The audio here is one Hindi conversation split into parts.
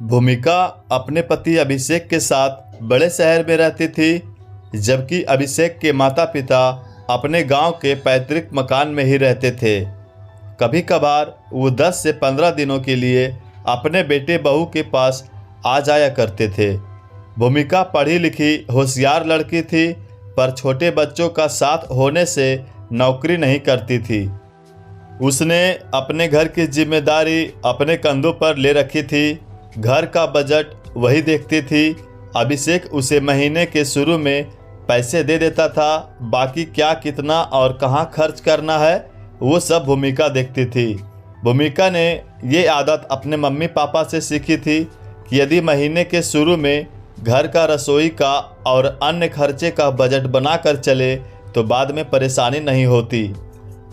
भूमिका अपने पति अभिषेक के साथ बड़े शहर में रहती थी, जबकि अभिषेक के माता पिता अपने गांव के पैतृक मकान में ही रहते थे। कभी कभार वो 10 से 15 दिनों के लिए अपने बेटे बहू के पास आ जाया करते थे। भूमिका पढ़ी लिखी होशियार लड़की थी, पर छोटे बच्चों का साथ होने से नौकरी नहीं करती थी। उसने अपने घर की जिम्मेदारी अपने कंधों पर ले रखी थी। घर का बजट वही देखती थी। अभिषेक उसे महीने के शुरू में पैसे दे देता था, बाकी क्या, कितना और कहाँ खर्च करना है वो सब भूमिका देखती थी। भूमिका ने ये आदत अपने मम्मी पापा से सीखी थी कि यदि महीने के शुरू में घर का, रसोई का और अन्य खर्चे का बजट बनाकर चले तो बाद में परेशानी नहीं होती।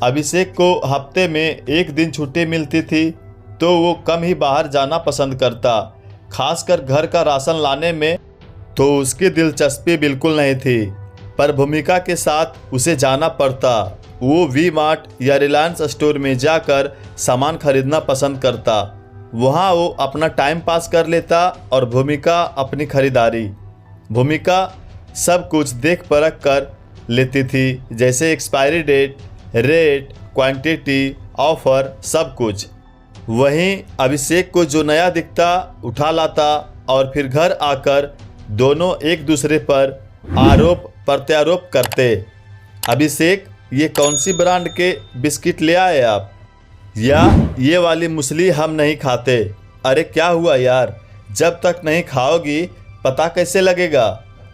अभिषेक को हफ्ते में एक दिन छुट्टी मिलती थी, तो वो कम ही बाहर जाना पसंद करता। खासकर घर का राशन लाने में तो उसकी दिलचस्पी बिल्कुल नहीं थी, पर भूमिका के साथ उसे जाना पड़ता। वो वी मार्ट या रिलायंस स्टोर में जाकर सामान खरीदना पसंद करता। वहाँ वो अपना टाइम पास कर लेता और भूमिका अपनी खरीदारी। भूमिका सब कुछ देख परख कर लेती थी, जैसे expiry date, rate, quantity, offer, सब कुछ। वहीं अभिषेक को जो नया दिखता उठा लाता और फिर घर आकर दोनों एक दूसरे पर आरोप प्रत्यारोप करते। अभिषेक, ये कौन सी ब्रांड के बिस्किट ले आए आप? या ये वाली मूसली हम नहीं खाते। अरे क्या हुआ यार, जब तक नहीं खाओगी पता कैसे लगेगा?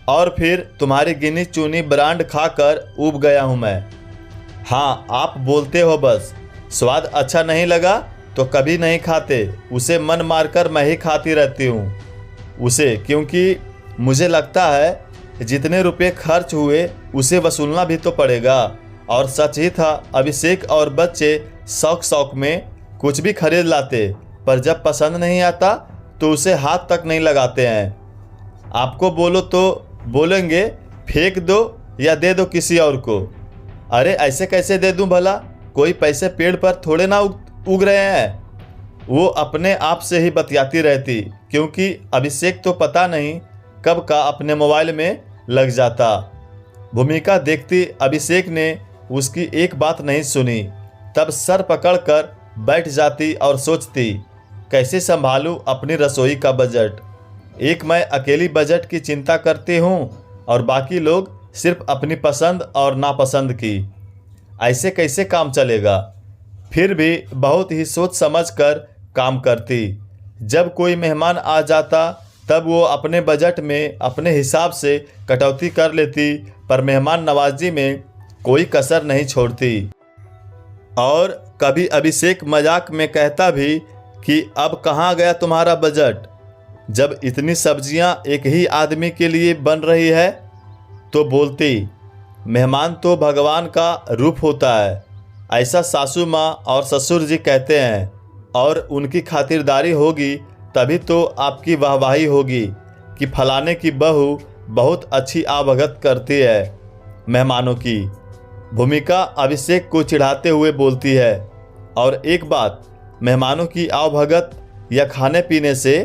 और फिर तुम्हारी गिनी चुनी ब्रांड खाकर ऊब गया हूँ मैं। हाँ, आप बोलते हो बस। स्वाद अच्छा नहीं लगा तो कभी नहीं खाते, उसे मन मारकर मैं ही खाती रहती हूँ उसे, क्योंकि मुझे लगता है जितने रुपए खर्च हुए उसे वसूलना भी तो पड़ेगा। और सच ही था, अभिषेक और बच्चे शौक शौक में कुछ भी खरीद लाते, पर जब पसंद नहीं आता तो उसे हाथ तक नहीं लगाते हैं। आपको बोलो तो बोलेंगे फेंक दो या दे दो किसी और को। अरे ऐसे कैसे दे दूं भला? कोई पैसे पेड़ पर थोड़े ना उग रहे हैं। वो अपने आप से ही बतियाती रहती, क्योंकि अभिषेक तो पता नहीं कब का अपने मोबाइल में लग जाता। भूमिका देखती अभिषेक ने उसकी एक बात नहीं सुनी, तब सर पकड़कर बैठ जाती और सोचती, कैसे संभालूं अपनी रसोई का बजट। एक मैं अकेली बजट की चिंता करती हूँ और बाकी लोग सिर्फ अपनी पसंद और नापसंद की। ऐसे कैसे काम चलेगा? फिर भी बहुत ही सोच समझ कर काम करती। जब कोई मेहमान आ जाता तब वो अपने बजट में अपने हिसाब से कटौती कर लेती, पर मेहमान नवाजी में कोई कसर नहीं छोड़ती। और कभी अभिषेक मजाक में कहता भी कि अब कहाँ गया तुम्हारा बजट, जब इतनी सब्जियां एक ही आदमी के लिए बन रही है। तो बोलती, मेहमान तो भगवान का रूप होता है, ऐसा सासू माँ और ससुर जी कहते हैं, और उनकी खातिरदारी होगी तभी तो आपकी वाहवाही होगी कि फलाने की बहू बहुत अच्छी आवभगत करती है मेहमानों की। भूमिका अभिषेक को चिढ़ाते हुए बोलती है, और एक बात, मेहमानों की आवभगत या खाने पीने से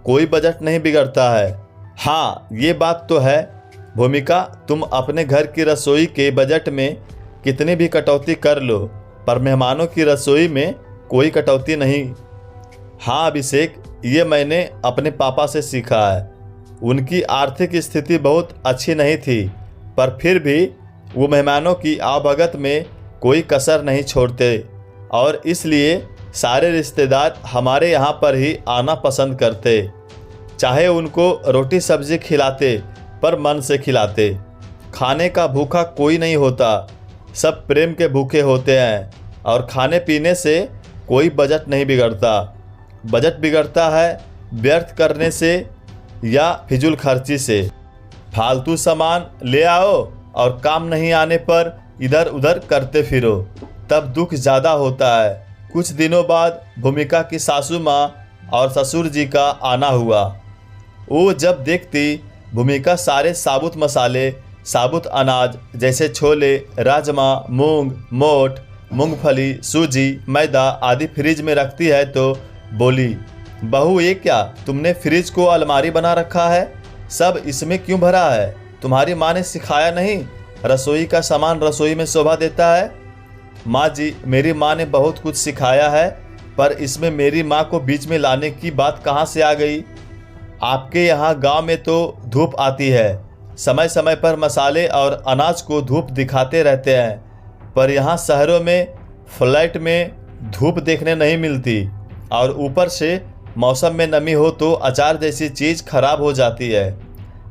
कोई बजट नहीं बिगड़ता है। हाँ, ये बात तो है भूमिका, तुम अपने घर की रसोई के बजट में कितनी भी कटौती कर लो, पर मेहमानों की रसोई में कोई कटौती नहीं। हाँ अभिषेक, ये मैंने अपने पापा से सीखा है। उनकी आर्थिक स्थिति बहुत अच्छी नहीं थी, पर फिर भी वो मेहमानों की आवभगत में कोई कसर नहीं छोड़ते, और इसलिए सारे रिश्तेदार हमारे यहाँ पर ही आना पसंद करते। चाहे उनको रोटी सब्जी खिलाते, पर मन से खिलाते। खाने का भूखा कोई नहीं होता, सब प्रेम के भूखे होते हैं। और खाने पीने से कोई बजट नहीं बिगड़ता। बजट बिगड़ता है व्यर्थ करने से या फिजूल खर्ची से। फालतू सामान ले आओ और काम नहीं आने पर इधर उधर करते फिरो, तब दुख ज़्यादा होता है। कुछ दिनों बाद भूमिका की सासू माँ और ससुर जी का आना हुआ। वो जब देखती भूमिका सारे साबुत मसाले, साबुत अनाज जैसे छोले, राजमा, मूंग, मोठ, मूंगफली, सूजी, मैदा आदि फ्रिज में रखती है तो बोली, बहू, ये क्या तुमने फ्रिज को अलमारी बना रखा है? सब इसमें क्यों भरा है? तुम्हारी माँ ने सिखाया नहीं रसोई का सामान रसोई में शोभा देता है? माँ जी, मेरी माँ ने बहुत कुछ सिखाया है, पर इसमें मेरी माँ को बीच में लाने की बात कहाँ से आ गई? आपके यहाँ गांव में तो धूप आती है, समय समय पर मसाले और अनाज को धूप दिखाते रहते हैं, पर यहाँ शहरों में फ्लैट में धूप देखने नहीं मिलती, और ऊपर से मौसम में नमी हो तो अचार जैसी चीज़ खराब हो जाती है।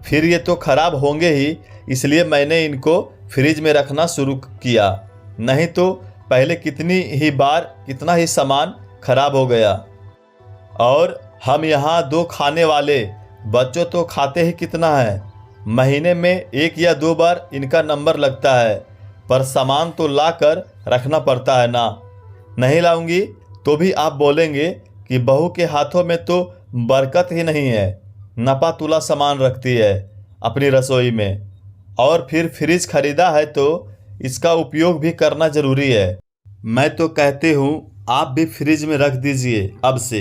फिर ये तो खराब होंगे ही, इसलिए मैंने इनको फ्रिज में रखना शुरू किया, नहीं तो पहले कितना ही सामान खराब हो गया। और हम यहाँ 2 खाने वाले बच्चों तो खाते ही कितना है, महीने में 1 या 2 बार इनका नंबर लगता है, पर सामान तो ला कर रखना पड़ता है ना। नहीं लाऊंगी तो भी आप बोलेंगे कि बहू के हाथों में तो बरकत ही नहीं है, नपा तुला सामान रखती है अपनी रसोई में। और फिर फ्रिज खरीदा है तो इसका उपयोग भी करना ज़रूरी है। मैं तो कहती हूँ आप भी फ्रिज में रख दीजिए अब से।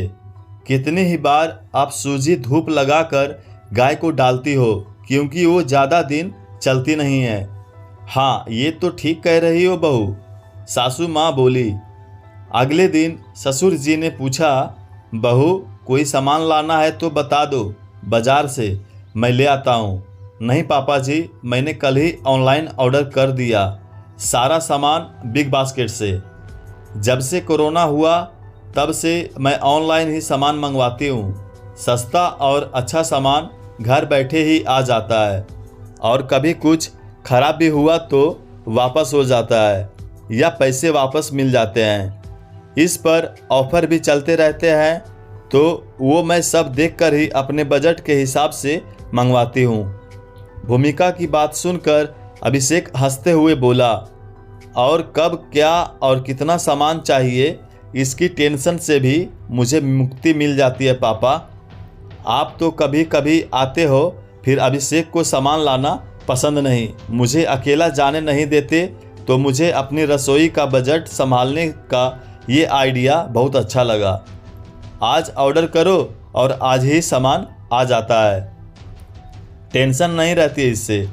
कितनी ही बार आप सूजी धूप लगाकर गाय को डालती हो, क्योंकि वो ज़्यादा दिन चलती नहीं है। हाँ, ये तो ठीक कह रही हो बहू, सासू माँ बोली। अगले दिन ससुर जी ने पूछा, बहू कोई सामान लाना है तो बता दो, बाजार से मैं ले आता हूँ। नहीं पापा जी, मैंने कल ही ऑनलाइन ऑर्डर कर दिया सारा सामान बिग बास्केट से। जब से कोरोना हुआ तब से मैं ऑनलाइन ही सामान मंगवाती हूँ। सस्ता और अच्छा सामान घर बैठे ही आ जाता है, और कभी कुछ खराब भी हुआ तो वापस हो जाता है या पैसे वापस मिल जाते हैं। इस पर ऑफ़र भी चलते रहते हैं, तो वो मैं सब देखकर ही अपने बजट के हिसाब से मंगवाती हूँ। भूमिका की बात सुनकर अभिषेक हंसते हुए बोला, और कब क्या और कितना सामान चाहिए इसकी टेंशन से भी मुझे मुक्ति मिल जाती है पापा। आप तो कभी कभी आते हो, फिर अभिषेक को सामान लाना पसंद नहीं, मुझे अकेला जाने नहीं देते, तो मुझे अपनी रसोई का बजट संभालने का ये आइडिया बहुत अच्छा लगा। आज ऑर्डर करो और आज ही सामान आ जाता है, टेंशन नहीं रहती इससे।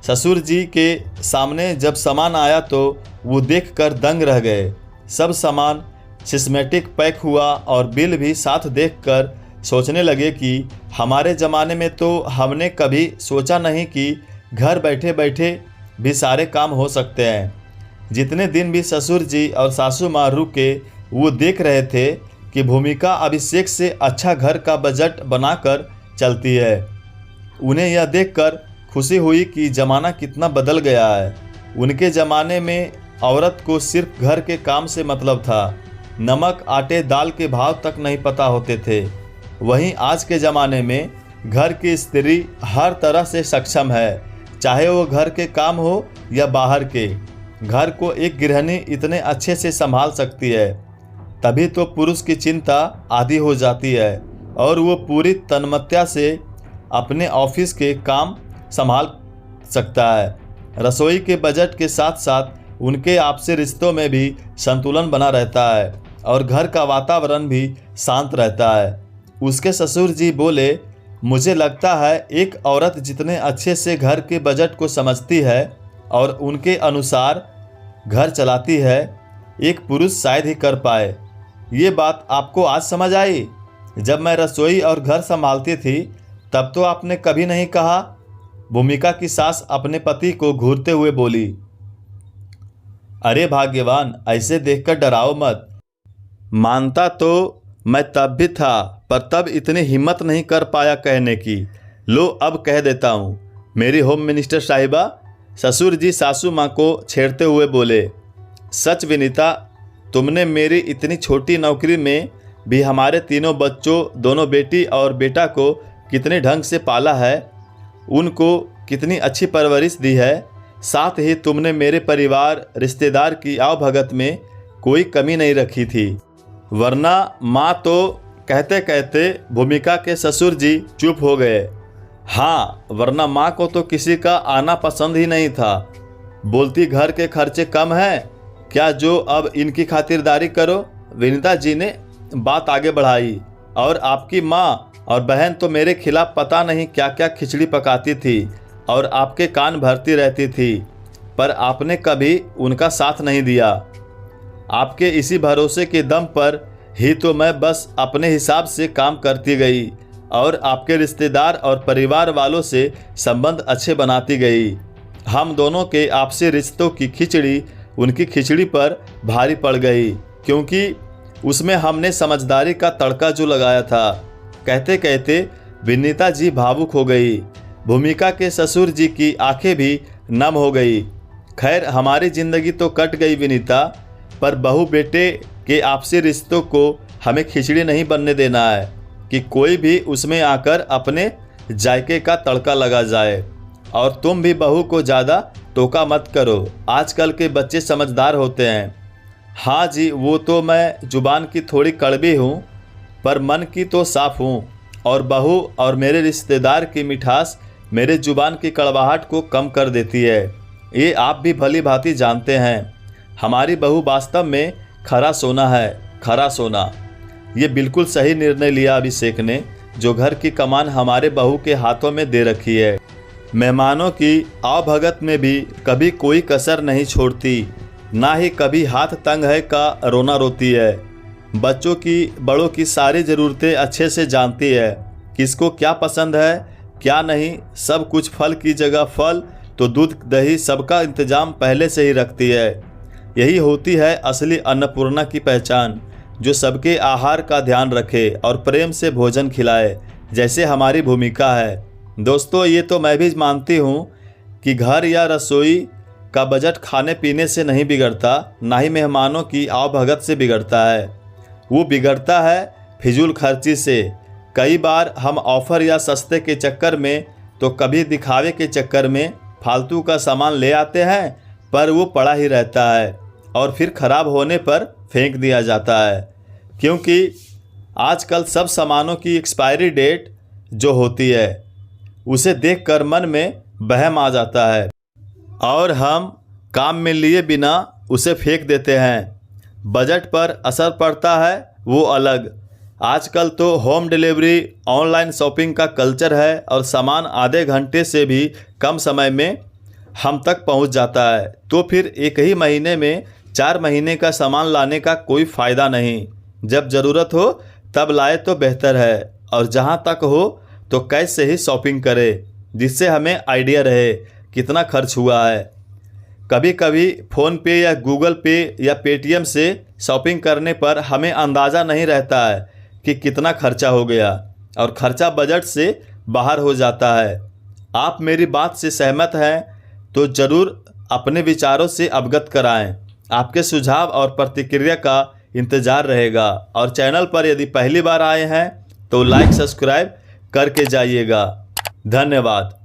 ससुर जी के सामने जब सामान आया तो वो देखकर दंग रह गए। सब सामान सिस्मेटिक पैक हुआ और बिल भी साथ देखकर सोचने लगे कि हमारे ज़माने में तो हमने कभी सोचा नहीं कि घर बैठे बैठे भी सारे काम हो सकते हैं। जितने दिन भी ससुर जी और सासू माँ रुके, वो देख रहे थे कि भूमिका अभिषेक से अच्छा घर का बजट बनाकर चलती है। उन्हें यह देखकर खुशी हुई कि ज़माना कितना बदल गया है। उनके ज़माने में औरत को सिर्फ घर के काम से मतलब था, नमक आटे दाल के भाव तक नहीं पता होते थे। वहीं आज के ज़माने में घर की स्त्री हर तरह से सक्षम है, चाहे वो घर के काम हो या बाहर के। घर को एक गृहिणी इतने अच्छे से संभाल सकती है, तभी तो पुरुष की चिंता आधी हो जाती है और वो पूरी तन्मयता से अपने ऑफिस के काम संभाल सकता है। रसोई के बजट के साथ साथ उनके आपसी रिश्तों में भी संतुलन बना रहता है और घर का वातावरण भी शांत रहता है। उसके ससुर जी बोले, मुझे लगता है एक औरत जितने अच्छे से घर के बजट को समझती है और उनके अनुसार घर चलाती है, एक पुरुष शायद ही कर पाए। ये बात आपको आज समझ आई? जब मैं रसोई और घर संभालती थी तब तो आपने कभी नहीं कहा। भूमिका की सास अपने पति को घूरते हुए बोली। अरे भाग्यवान, ऐसे देखकर डराओ मत। मानता तो मैं तब भी था, पर तब इतनी हिम्मत नहीं कर पाया कहने की। लो अब कह देता हूँ, मेरी होम मिनिस्टर साहिबा। ससुर जी सासू माँ को छेड़ते हुए बोले, सच विनीता, तुमने मेरी इतनी छोटी नौकरी में भी हमारे तीनों बच्चों, दोनों बेटी और बेटा को कितने ढंग से पाला है, उनको कितनी अच्छी परवरिश दी है। साथ ही तुमने मेरे परिवार रिश्तेदार की आवभगत में कोई कमी नहीं रखी थी। वरना माँ तो कहते कहते भूमिका के ससुर जी चुप हो गए। हाँ, वरना माँ को तो किसी का आना पसंद ही नहीं था। बोलती घर के खर्चे कम हैं क्या, जो अब इनकी खातिरदारी करो। विनीता जी ने बात आगे बढ़ाई। और आपकी माँ और बहन तो मेरे खिलाफ पता नहीं क्या क्या खिचड़ी पकाती थी और आपके कान भरती रहती थी, पर आपने कभी उनका साथ नहीं दिया। आपके इसी भरोसे के दम पर ही तो मैं बस अपने हिसाब से काम करती गई और आपके रिश्तेदार और परिवार वालों से संबंध अच्छे बनाती गई। हम दोनों के आपसी रिश्तों की खिचड़ी उनकी खिचड़ी पर भारी पड़ गई, क्योंकि उसमें हमने समझदारी का तड़का जो लगाया था। कहते कहते विनीता जी भावुक हो गई। भूमिका के ससुर जी की आंखें भी नम हो गई। खैर, हमारी जिंदगी तो कट गई विनीता, पर बहू बेटे के आपसी रिश्तों को हमें खिचड़ी नहीं बनने देना है कि कोई भी उसमें आकर अपने जायके का तड़का लगा जाए। और तुम भी बहू को ज़्यादा टोका मत करो, आजकल के बच्चे समझदार होते हैं। हाँ जी, वो तो मैं जुबान की थोड़ी कड़वी हूँ, पर मन की तो साफ हूँ। और बहू और मेरे रिश्तेदार की मिठास मेरे जुबान की कड़वाहट को कम कर देती है, ये आप भी भली भांति जानते हैं। हमारी बहू वास्तव में खरा सोना है, खरा सोना। ये बिल्कुल सही निर्णय लिया अभिषेक ने, जो घर की कमान हमारे बहू के हाथों में दे रखी है। मेहमानों की आवभगत में भी कभी कोई कसर नहीं छोड़ती, ना ही कभी हाथ तंग है का रोना रोती है। बच्चों की बड़ों की सारी ज़रूरतें अच्छे से जानती है, किसको क्या पसंद है क्या नहीं। सब कुछ, फल की जगह फल तो दूध दही, सबका इंतजाम पहले से ही रखती है। यही होती है असली अन्नपूर्णा की पहचान, जो सबके आहार का ध्यान रखे और प्रेम से भोजन खिलाए, जैसे हमारी भूमिका है। दोस्तों, ये तो मैं भी मानती हूँ कि घर या रसोई का बजट खाने पीने से नहीं बिगड़ता, ना ही मेहमानों की आवभगत से बिगड़ता है। वो बिगड़ता है फिजूल खर्ची से। कई बार हम ऑफ़र या सस्ते के चक्कर में तो कभी दिखावे के चक्कर में फालतू का सामान ले आते हैं, पर वो पड़ा ही रहता है और फिर ख़राब होने पर फेंक दिया जाता है, क्योंकि आजकल सब सामानों की एक्सपायरी डेट जो होती है उसे देखकर मन में वहम आ जाता है और हम काम में लिए बिना उसे फेंक देते हैं। बजट पर असर पड़ता है वो अलग। आजकल तो होम डिलीवरी, ऑनलाइन शॉपिंग का कल्चर है और सामान आधे घंटे से भी कम समय में हम तक पहुंच जाता है। तो फिर एक ही महीने में 4 महीने का सामान लाने का कोई फ़ायदा नहीं। जब ज़रूरत हो तब लाए तो बेहतर है, और जहां तक हो तो कैश से ही शॉपिंग करें, जिससे हमें आइडिया रहे कितना खर्च हुआ है। कभी कभी फ़ोन पे या गूगल पे या पेटीएम से शॉपिंग करने पर हमें अंदाज़ा नहीं रहता है कि कितना खर्चा हो गया, और खर्चा बजट से बाहर हो जाता है। आप मेरी बात से सहमत हैं तो ज़रूर अपने विचारों से अवगत कराएं। आपके सुझाव और प्रतिक्रिया का इंतज़ार रहेगा। और चैनल पर यदि पहली बार आए हैं तो लाइक सब्सक्राइब करके जाइएगा। धन्यवाद।